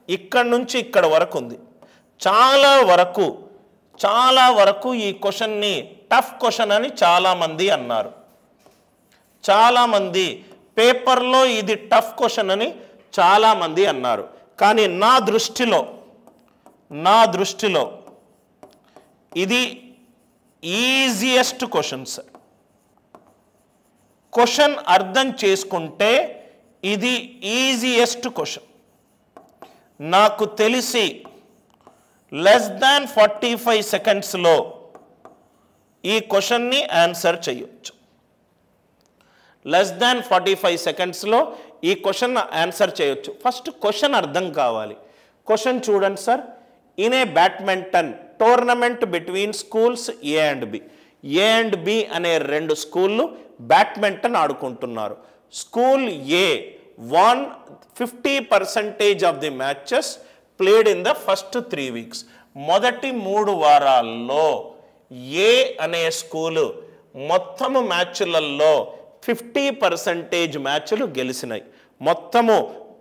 ఇక్కడ నుంచి ఇక్కడ వరకు ఉంది. చాలా వరకు ఈ క్వశ్చన్ని టఫ్ క్వశ్చన్ అని చాలామంది అన్నారు. చాలామంది పేపర్లో ఇది టఫ్ క్వశ్చన్ అని చాలామంది అన్నారు. కానీ నా దృష్టిలో ఇది ఈజియెస్ట్ క్వశ్చన్స్. క్వశ్చన్ అర్థం చేసుకుంటే ఇది ఈజియెస్ట్ క్వశ్చన్. నాకు తెలిసి లెస్ దాన్ 45 సెకండ్స్లో ఈ క్వశ్చన్ని ఆన్సర్ చేయొచ్చు. లెస్ దాన్ 45 సెకండ్స్లో ఈ క్వశ్చన్ ఆన్సర్ చేయొచ్చు. ఫస్ట్ క్వశ్చన్ అర్థం కావాలి. క్వశ్చన్ చూడండి sir. In a badminton tournament between schools A and B. A and B అనే 2 స్కూళ్ళు బ్యాడ్మింటన్ ఆడుకుంటున్నారు. School A won 50% of the matches played in the first 3 weeks. మొదటి 3 వారాల్లో ఏ అనే స్కూలు మొత్తము మ్యాచ్లలో 50% మ్యాచ్లు గెలిచినాయి. మొత్తము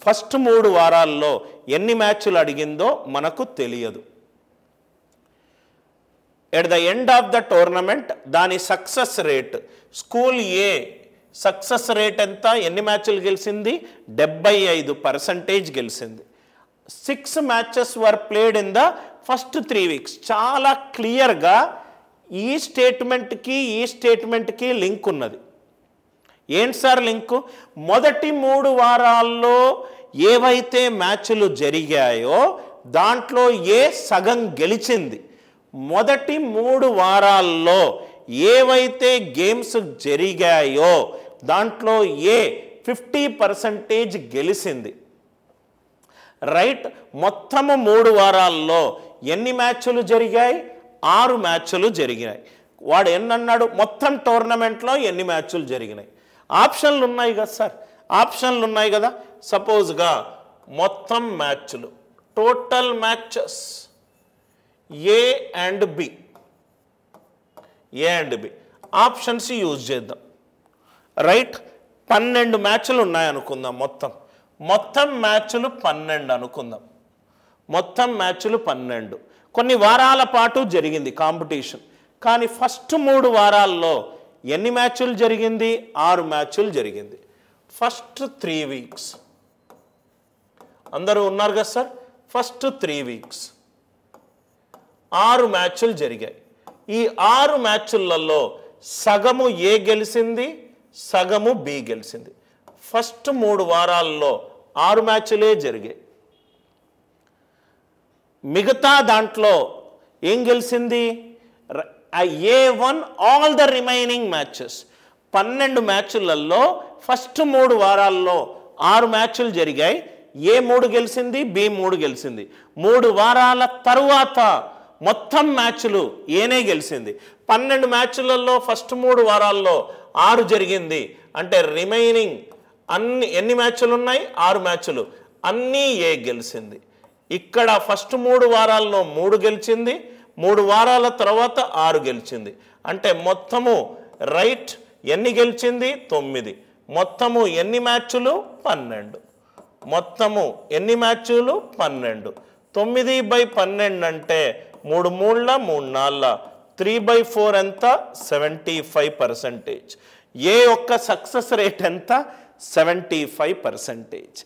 ఫస్ట్ 3 వారాల్లో ఎన్ని మ్యాచ్లు అడిగిందో మనకు తెలియదు. At the end of the tournament దాని సక్సెస్ రేట్, స్కూల్ ఏ సక్సెస్ రేట్ ఎంత, ఎన్ని మ్యాచ్లు గెలిచింది? 75% గెలిచింది. 6 matches were played in the first 3 weeks. చాలా క్లియర్గా ఈ స్టేట్మెంట్కి లింక్ ఉన్నది. ఏంటి సార్ లింకు? మొదటి 3 వారాల్లో ఏవైతే మ్యాచ్లు జరిగాయో దాంట్లో ఏ సగం గెలిచింది. మొదటి 3 వారాల్లో ఏవైతే గేమ్స్ జరిగాయో దాంట్లో ఏ 50% గెలిచింది. రైట్. మొత్తము 3 వారాల్లో ఎన్ని మ్యాచ్లు జరిగాయి? 6 మ్యాచ్లు జరిగినాయి. వాడు ఎన్నన్నాడు? మొత్తం టోర్నమెంట్లో ఎన్ని మ్యాచ్లు జరిగినాయి? ఆప్షన్లు ఉన్నాయి కదా సార్, ఆప్షన్లు ఉన్నాయి కదా. సపోజ్గా మొత్తం మ్యాచ్లు, total matches A and B options use చేద్దాం. రైట్. 12 మ్యాచ్లు ఉన్నాయనుకుందాం. మొత్తం మ్యాచ్లు 12 అనుకుందాం. మొత్తం మ్యాచ్లు 12. కొన్ని వారాల పాటు జరిగింది కాంపిటీషన్. కానీ ఫస్ట్ 3 వారాల్లో ఎన్ని మ్యాచ్లు జరిగింది? 6 మ్యాచ్లు జరిగింది. ఫస్ట్ 3 వీక్స్ అందరూ ఉన్నారు కదా సార్. ఫస్ట్ 3 వీక్స్ 6 మ్యాచ్లు జరిగాయి. ఈ 6 మ్యాచ్లలో సగము ఏ గెలిచింది, సగము బి గెలిచింది. ఫస్ట్ 3 వారాల్లో 6 మ్యాచ్లే జరిగాయి. మిగతా దాంట్లో ఏం గెలిచింది? ఏ won all the remaining matches. 12 మ్యాచ్లలో ఫస్ట్ 3 వారాల్లో 6 మ్యాచ్లు జరిగాయి. ఏ 3 గెలిచింది, బి 3 గెలిచింది. 3 వారాల తరువాత మొత్తం మ్యాచ్లు ఏనే గెలిచింది. 12 మ్యాచ్లలో ఫస్ట్ 3 వారాల్లో 6 జరిగింది అంటే రిమైనింగ్ ఎన్ని మ్యాచ్లు ఉన్నాయి? 6 మ్యాచ్లు. అన్నీ ఏ గెలిచింది. ఇక్కడ ఫస్ట్ 3 వారాల్లో 3 గెలిచింది, 3 వారాల తర్వాత 6 గెలిచింది. అంటే మొత్తము రైట్ ఎన్ని గెలిచింది? 9. మొత్తము ఎన్ని మ్యాచ్లు? 12. మొత్తము ఎన్ని మ్యాచ్లు? 12. 9/12 అంటే 3 3 3 3/4 ఎంత? 75%. ఏ ఒక్క సక్సెస్ రేట్ ఎంత? 75%.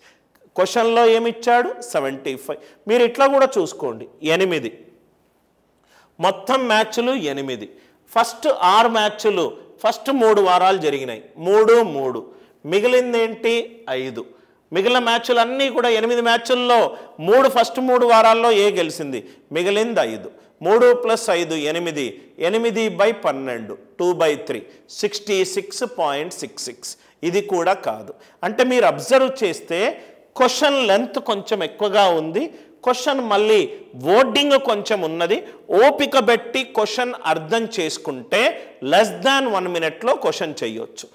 క్వశ్చన్లో ఏమిచ్చాడు? 75. మీరు ఇట్లా కూడా చూసుకోండి. 8 మొత్తం మ్యాచ్లు 8. ఫస్ట్ 6 మ్యాచ్లు ఫస్ట్ 3 వారాలు జరిగినాయి. 3 3. మిగిలింది ఏంటి? 5. మిగిలిన మ్యాచ్లు అన్నీ కూడా 8 మ్యాచ్ల్లో 3 ఫస్ట్ 3 వారాల్లో ఏ గెలిచింది, మిగిలింది 5. 3 + 5 8. 8/12 2/3 66.66. ఇది కూడా కాదు. అంటే మీరు అబ్జర్వ్ చేస్తే క్వశ్చన్ లెంత్ కొంచెం ఎక్కువగా ఉంది. క్వశ్చన్ మళ్ళీ వర్డింగ్ కొంచెం ఉన్నది. ఓపిక పెట్టి క్వశ్చన్ అర్థం చేసుకుంటే లెస్ దాన్ 1 మినిట్లో క్వశ్చన్ చేయొచ్చు.